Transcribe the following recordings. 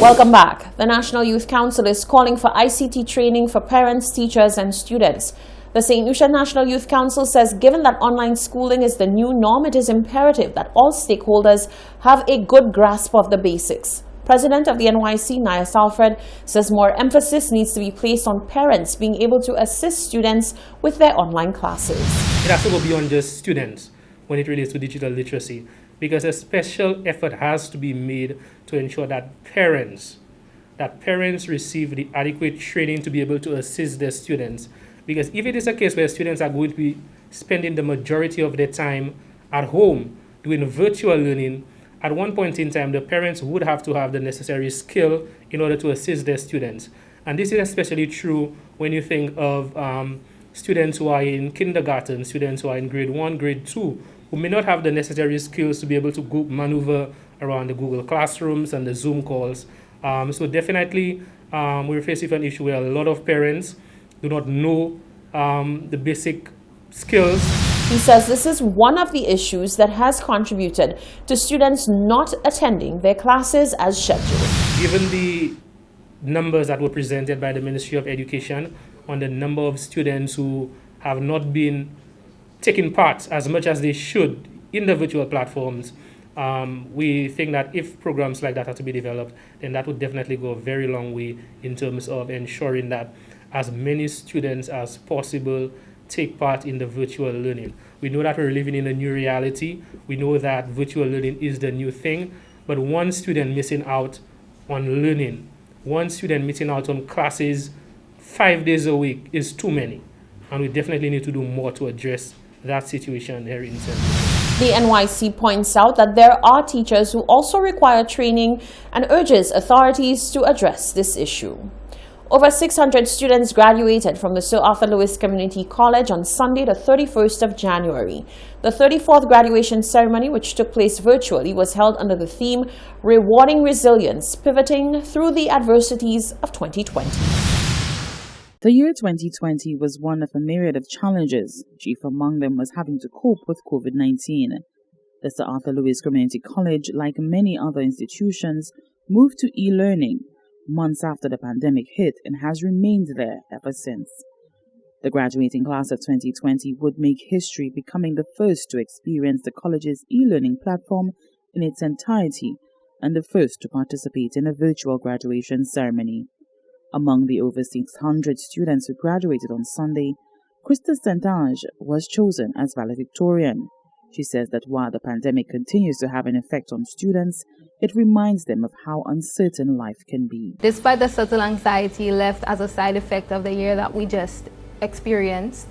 Welcome back. The National Youth Council is calling for ICT training for parents, teachers, and students. The St. Lucia National Youth Council says given that online schooling is the new norm, it is imperative that all stakeholders have a good grasp of the basics. President of the NYC, Naya Salfred, says more emphasis needs to be placed on parents being able to assist students with their online classes. It has to go beyond just students when it relates to digital literacy, because a special effort has to be made to ensure that parents receive the adequate training to be able to assist their students. Because if it is a case where students are going to be spending the majority of their time at home doing virtual learning, at one point in time, the parents would have to have the necessary skill in order to assist their students. And this is especially true when you think of students who are in kindergarten, students who are in grade 1, grade 2, who may not have the necessary skills to be able to maneuver around the Google Classrooms and the Zoom calls. So definitely, we're faced with an issue where a lot of parents do not know the basic skills. He says this is one of the issues that has contributed to students not attending their classes as scheduled. Given the numbers that were presented by the Ministry of Education on the number of students who have not been taking part as much as they should in the virtual platforms, we think that if programs like that are to be developed, then that would definitely go a very long way in terms of ensuring that as many students as possible take part in the virtual learning. We know that we're living in a new reality. We know that virtual learning is the new thing, but one student missing out on learning, one student missing out on classes 5 days a week is too many. And we definitely need to do more to address that situation here in St. Lucia. The NYC points out that there are teachers who also require training and urges authorities to address this issue. Over 600 students graduated from the Sir Arthur Lewis Community College on Sunday, the 31st of January. The 34th graduation ceremony, which took place virtually, was held under the theme Rewarding Resilience, Pivoting Through the Adversities of 2020. The year 2020 was one of a myriad of challenges. Chief among them was having to cope with COVID-19. The Sir Arthur Lewis Community College, like many other institutions, moved to e-learning months after the pandemic hit and has remained there ever since. The graduating class of 2020 would make history, becoming the first to experience the college's e-learning platform in its entirety and the first to participate in a virtual graduation ceremony. Among the over 600 students who graduated on Sunday, Krista St-Ange was chosen as valedictorian. She says that while the pandemic continues to have an effect on students, it reminds them of how uncertain life can be. Despite the subtle anxiety left as a side effect of the year that we just experienced,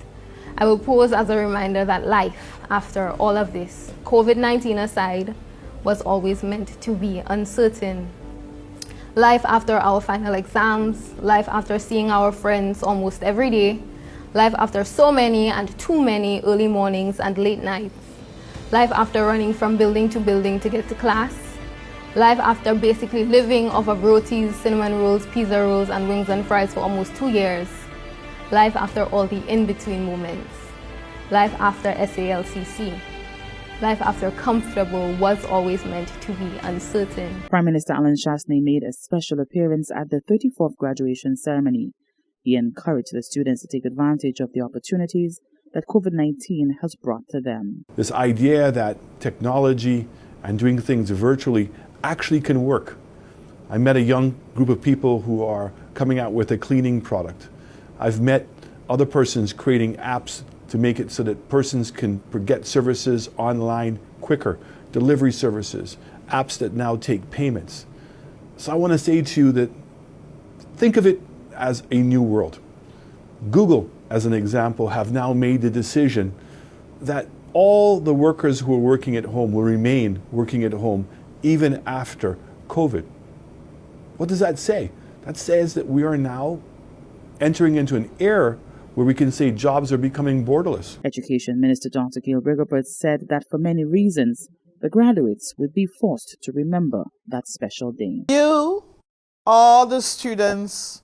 I will pose as a reminder that life, after all of this, COVID-19 aside, was always meant to be uncertain. Life after our final exams, life after seeing our friends almost every day, life after so many and too many early mornings and late nights, life after running from building to building to get to class, life after basically living off of rotis, cinnamon rolls, pizza rolls, and wings and fries for almost 2 years, life after all the in-between moments, life after SALCC. Life after comfortable was always meant to be uncertain. Prime Minister Alan Chastanet made a special appearance at the 34th graduation ceremony. He encouraged the students to take advantage of the opportunities that COVID-19 has brought to them. This idea that technology and doing things virtually actually can work. I met a young group of people who are coming out with a cleaning product. I've met other persons creating apps to make it so that persons can get services online quicker, delivery services, apps that now take payments. So I want to say to you that think of it as a new world. Google, as an example, have now made the decision that all the workers who are working at home will remain working at home even after COVID. What does that say? That says that we are now entering into an era where we can say jobs are becoming borderless. Education Minister Dr. Gail Briggerpert said that for many reasons, the graduates would be forced to remember that special day. You, all the students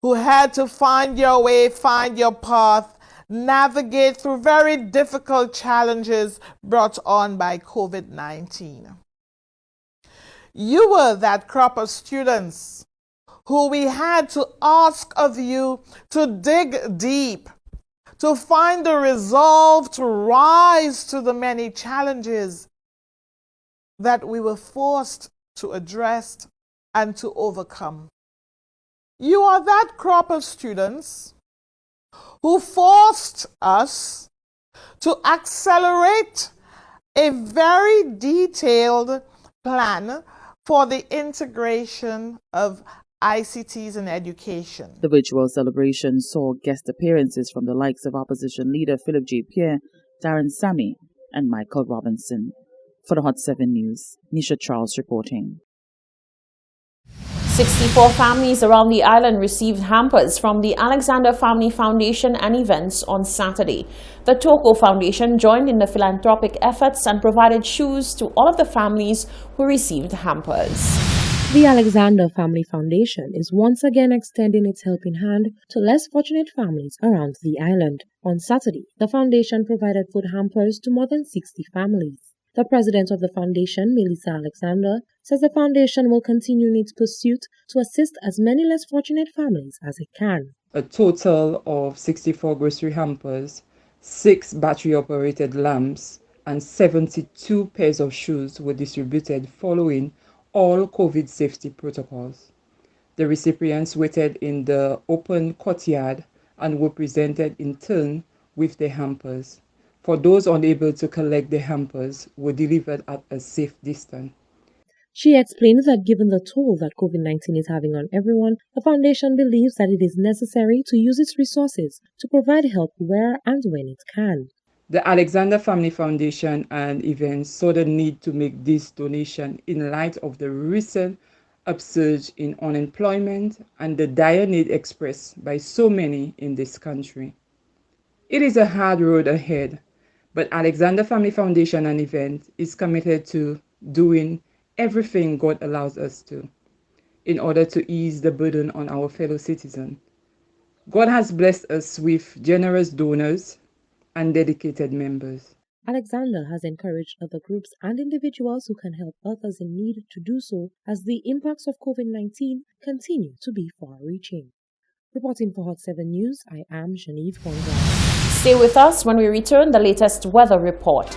who had to find your way, find your path, navigate through very difficult challenges brought on by COVID-19. You were that crop of students who we had to ask of you to dig deep, to find the resolve to rise to the many challenges that we were forced to address and to overcome. You are that crop of students who forced us to accelerate a very detailed plan for the integration of ICTs in education. The virtual celebration saw guest appearances from the likes of opposition leader Philip J. Pierre, Darren Sammy, and Michael Robinson. For the Hot 7 News, Nisha Charles reporting. 64 families around the island received hampers from the Alexander Family Foundation and events on Saturday. The Toko Foundation joined in the philanthropic efforts and provided shoes to all of the families who received hampers. The Alexander Family Foundation is once again extending its helping hand to less fortunate families around the island. On Saturday, the foundation provided food hampers to more than 60 families. The president of the foundation, Melissa Alexander, says the foundation will continue in its pursuit to assist as many less fortunate families as it can. A total of 64 grocery hampers, 6 battery-operated lamps, and 72 pairs of shoes were distributed following all COVID safety protocols. The recipients waited in the open courtyard and were presented in turn with their hampers. For those unable to collect the hampers, were delivered at a safe distance. She explained that given the toll that COVID-19 is having on everyone, the foundation believes that it is necessary to use its resources to provide help where and when it can. The Alexander Family Foundation and events saw the need to make this donation in light of the recent upsurge in unemployment and the dire need expressed by so many in this country. It is a hard road ahead, but Alexander Family Foundation and events is committed to doing everything God allows us to in order to ease the burden on our fellow citizens. God has blessed us with generous donors and dedicated members. Alexander has encouraged other groups and individuals who can help others in need to do so as the impacts of COVID-19 continue to be far-reaching. Reporting for Hot 7 News, I am Genevieve Conrad. Stay with us when we return the latest weather report.